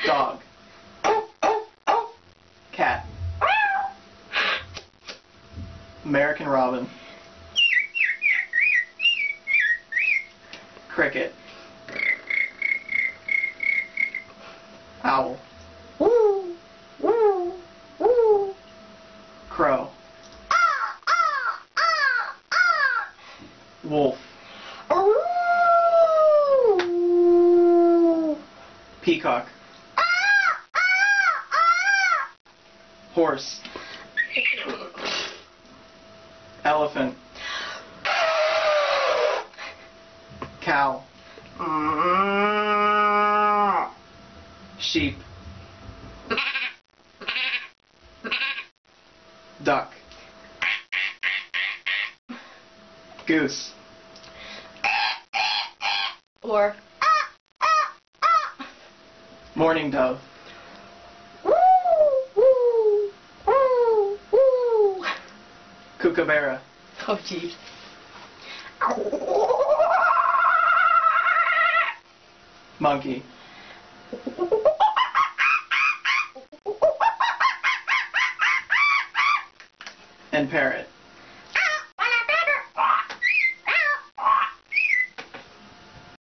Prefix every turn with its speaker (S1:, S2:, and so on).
S1: Dog. Cat. American robin. Cricket. Owl.
S2: Woo, woo, woo.
S1: Crow. Wolf. Peacock. Horse. Elephant. Cow. Sheep. Duck. Goose.
S2: Or
S1: Mourning dove.
S2: woo, woo, woo, woo.
S1: Kookaburra.
S2: Oh, geez.
S1: Monkey. And parrot.